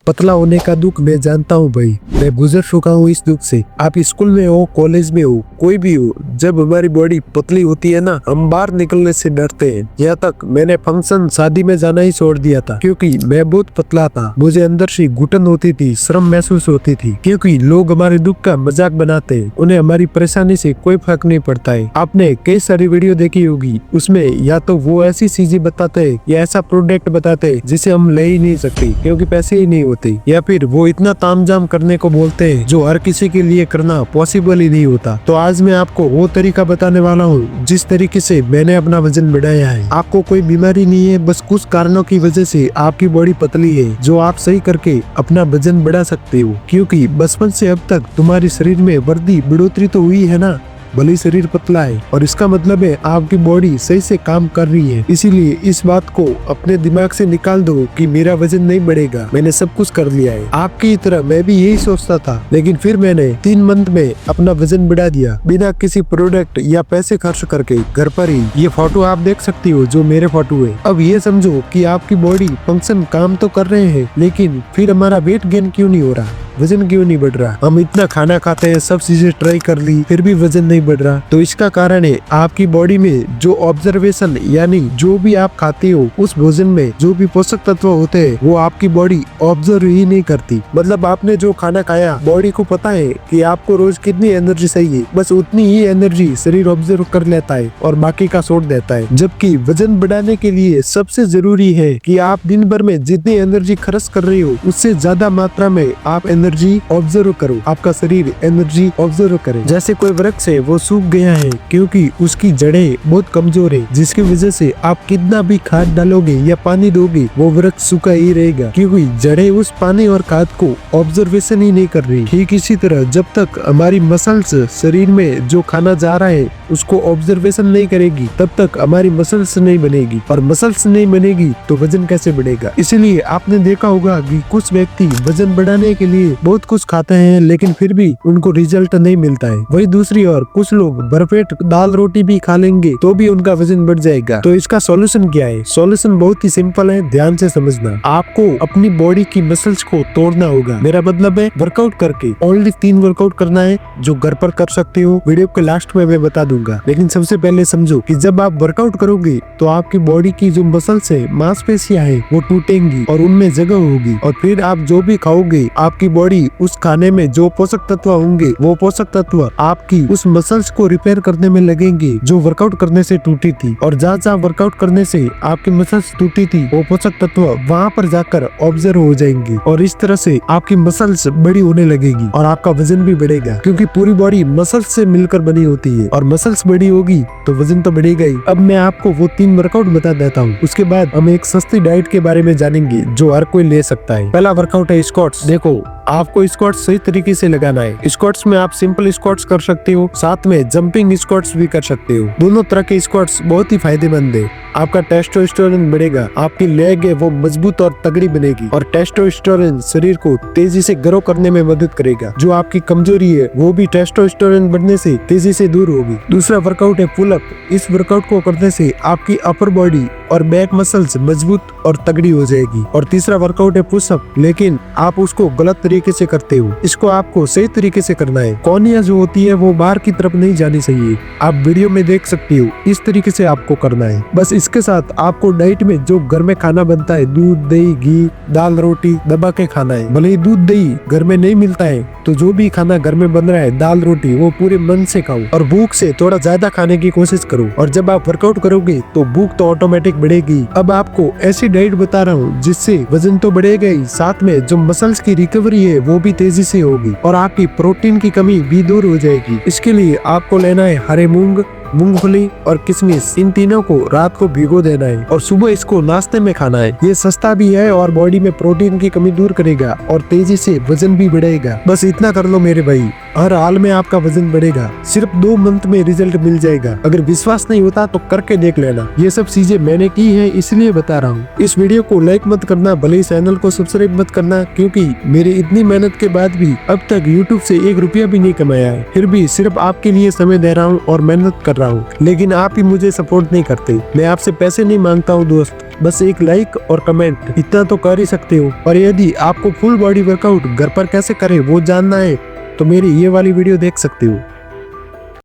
पतला होने का दुख मैं जानता हूँ भाई, मैं गुजर चुका हूँ इस दुख से। आप स्कूल में हो, कॉलेज में हो, कोई भी हो, जब हमारी बॉडी पतली होती है ना, हम बाहर निकलने से डरते हैं। यहाँ तक मैंने फंक्शन शादी में जाना ही छोड़ दिया था क्योंकि मैं बहुत पतला था। मुझे अंदर से घुटन होती थी, शर्म महसूस होती थी क्योंकि लोग हमारे दुख का मजाक बनाते हैं। उन्हें हमारी परेशानी से कोई फर्क नहीं पड़ता है। आपने कई सारी वीडियो देखी होगी, उसमें या तो वो ऐसी चीजें बताते हैं या ऐसा प्रोडक्ट बताते हैं जिसे हम ले ही नहीं सकते क्योंकि पैसे ही नहीं होते, या फिर वो इतना तामझाम करने को बोलते हैं जो हर किसी के लिए करना पॉसिबल ही नहीं होता। तो आज मैं आपको वो तरीका बताने वाला हूँ जिस तरीके से मैंने अपना वजन बढ़ाया है। आपको कोई बीमारी नहीं है, बस कुछ कारणों की वजह से आपकी बॉडी पतली है जो आप सही करके अपना वजन बढ़ा सकते हो। क्योंकि बचपन से अब तक तुम्हारे शरीर में बढ़ोतरी तो हुई है ना, भले शरीर पतला है, और इसका मतलब है आपकी बॉडी सही से काम कर रही है। इसीलिए इस बात को अपने दिमाग से निकाल दो कि मेरा वजन नहीं बढ़ेगा, मैंने सब कुछ कर लिया है। आपकी तरह मैं भी यही सोचता था, लेकिन फिर मैंने 3 मंथ में अपना वजन बढ़ा दिया बिना किसी प्रोडक्ट या पैसे खर्च करके, घर पर ही। ये फोटो आप देख सकती हो जो मेरे फोटो है। अब ये समझो कि आपकी बॉडी फंक्शन काम तो कर रहे हैं, लेकिन फिर हमारा वेट गेन क्यों नहीं हो रहा, वजन क्यों नहीं बढ़ रहा। हम इतना खाना खाते हैं, सब चीजें ट्राई कर ली, फिर भी वजन नहीं बढ़ रहा। तो इसका कारण है आपकी बॉडी में जो ऑब्जर्वेशन, यानी जो भी आप खाते हो उस भोजन में जो भी पोषक तत्व होते हैं वो आपकी बॉडी ऑब्जर्व ही नहीं करती। मतलब आपने जो खाना खाया, बॉडी को पता है कि आपको रोज कितनी एनर्जी चाहिए, बस उतनी ही एनर्जी शरीर ऑब्जर्व कर लेता है और बाकी का छोड़ देता है। जबकि वजन बढ़ाने के लिए सबसे जरूरी है कि आप दिन भर में जितनी एनर्जी खर्च कर रही हो उससे ज्यादा मात्रा में आप एनर्जी ऑब्जर्व करो, आपका शरीर एनर्जी ऑब्जर्व करे। जैसे कोई वृक्ष है वो सूख गया है क्योंकि उसकी जड़ें बहुत कमजोर है, जिसकी वजह से आप कितना भी खाद डालोगे या पानी दोगे वो वृक्ष सूखा ही रहेगा क्योंकि जड़ें उस पानी और खाद को ऑब्जर्वेशन ही नहीं कर रही। ठीक इसी तरह जब तक हमारी मसल्स शरीर में जो खाना जा रहा है उसको ऑब्जर्वेशन नहीं करेगी तब तक हमारी मसल्स नहीं बनेगी, और मसल्स नहीं बनेगी तो वजन कैसे बढ़ेगा। इसीलिए आपने देखा होगा कि कुछ व्यक्ति वजन बढ़ाने के लिए बहुत कुछ खाते हैं लेकिन फिर भी उनको रिजल्ट नहीं मिलता है। वही दूसरी ओर कुछ लोग भरपेट दाल रोटी भी खा लेंगे तो भी उनका वजन बढ़ जाएगा। तो इसका सॉल्यूशन क्या है? सॉल्यूशन बहुत ही सिंपल है, ध्यान से समझना। आपको अपनी बॉडी की मसल्स को तोड़ना होगा। मेरा मतलब है वर्कआउट करके। ओनली 3 वर्कआउट करना है जो घर पर कर सकते हो, वीडियो के लास्ट में मैं बता दूंगा। लेकिन सबसे पहले समझो कि जब आप वर्कआउट करोगे तो आपकी बॉडी की जो मसल्स है, मांसपेशियां है, वो टूटेंगी और उनमें जगह होगी, और फिर आप जो भी खाओगे आपकी बॉडी उस खाने में जो पोषक तत्व होंगे वो पोषक तत्व आपकी उस मसल्स को रिपेयर करने में लगेंगे जो वर्कआउट करने से टूटी थी। और जहाँ जहाँ वर्कआउट करने से आपकी मसल्स टूटी थी वो पोषक तत्व वहाँ पर जाकर ऑब्जर्व हो जाएंगे, और इस तरह से आपकी मसल्स बड़ी होने लगेगी और आपका वजन भी बढ़ेगा क्योंकि पूरी बॉडी मसल्स से मिलकर बनी होती है, और मसल्स बड़ी होगी तो वजन तो बढ़ेगा ही। अब मैं आपको वो 3 वर्कआउट बता देता हूँ, उसके बाद हम एक सस्ती डाइट के बारे में जानेंगे जो हर कोई ले सकता है। पहला वर्कआउट है स्क्वाट्स। देखो, आपको स्क्वाट्स सही तरीके से लगाना है। स्क्वाट्स में आप सिंपल स्क्वाट्स कर सकते हो, साथ में जंपिंग स्क्वाट्स भी कर सकते हो। दोनों तरह के स्क्वाट्स बहुत ही फायदेमंद है। आपका टेस्टोस्टेरोन बढ़ेगा, आपकी लेग है वो मजबूत और तगड़ी बनेगी, और टेस्टोस्टेरोन शरीर को तेजी से ग्रो करने में मदद करेगा। जो आपकी कमजोरी है वो भी टेस्टोस्टेरोन बढ़ने से तेजी से दूर होगी। दूसरा वर्कआउट है पुल अप। इस वर्कआउट को करने से आपकी अपर बॉडी और बैक मसल्स मजबूत और तगड़ी हो जाएगी। और तीसरा वर्कआउट है पुश अप, लेकिन आप उसको गलत तरीके से करते हो। इसको आपको सही तरीके से करना है। कोहनियां जो होती है वो बाहर की तरफ नहीं जानी चाहिए, आप वीडियो में देख सकती हो। इस तरीके से आपको करना है। बस इसके साथ आपको डाइट में जो घर में खाना बनता है, दूध, दही, घी, दाल, रोटी दबा के खाना है। भले ही दूध दही घर में नहीं मिलता है तो जो भी खाना घर में बन रहा है, दाल रोटी, वो पूरे मन से खाओ और भूख से थोड़ा ज्यादा खाने की कोशिश करो। और जब आप वर्कआउट करोगे तो भूख तो ऑटोमेटिक बढ़ेगी। अब आपको ऐसी डाइट बता रहा हूँ जिससे वजन तो बढ़ेगा ही, साथ में जो मसल्स की रिकवरी है वो भी तेजी से होगी और आपकी प्रोटीन की कमी भी दूर हो जाएगी। इसके लिए आपको लेना है हरे मूंग, मूंगफली और किशमिश। इन तीनों को रात को भिगो देना है और सुबह इसको नाश्ते में खाना है। ये सस्ता भी है और बॉडी में प्रोटीन की कमी दूर करेगा और तेजी से वजन भी बढ़ेगा। बस इतना कर लो मेरे भाई, हर हाल में आपका वजन बढ़ेगा। सिर्फ 2 मंथ में रिजल्ट मिल जाएगा। अगर विश्वास नहीं होता तो करके देख लेना। ये सब चीजें मैंने की है इसलिए बता रहा हूँ। इस वीडियो को लाइक मत करना, भले ही चैनल को सब्सक्राइब मत करना, क्योंकि मेरी इतनी मेहनत के बाद भी अब तक यूट्यूब से 1 रुपया भी नहीं कमाया है। फिर भी सिर्फ आपके लिए समय दे रहा हूँ और मेहनत कर रहा हूँ, लेकिन आप ही मुझे सपोर्ट नहीं करते। मैं आपसे पैसे नहीं मांगता हूँ दोस्त, बस एक लाइक और कमेंट इतना तो कर ही सकते हो। और यदि आपको फुल बॉडी वर्कआउट घर पर कैसे करें वो जानना है तो मेरी ये वाली वीडियो देख सकते हो।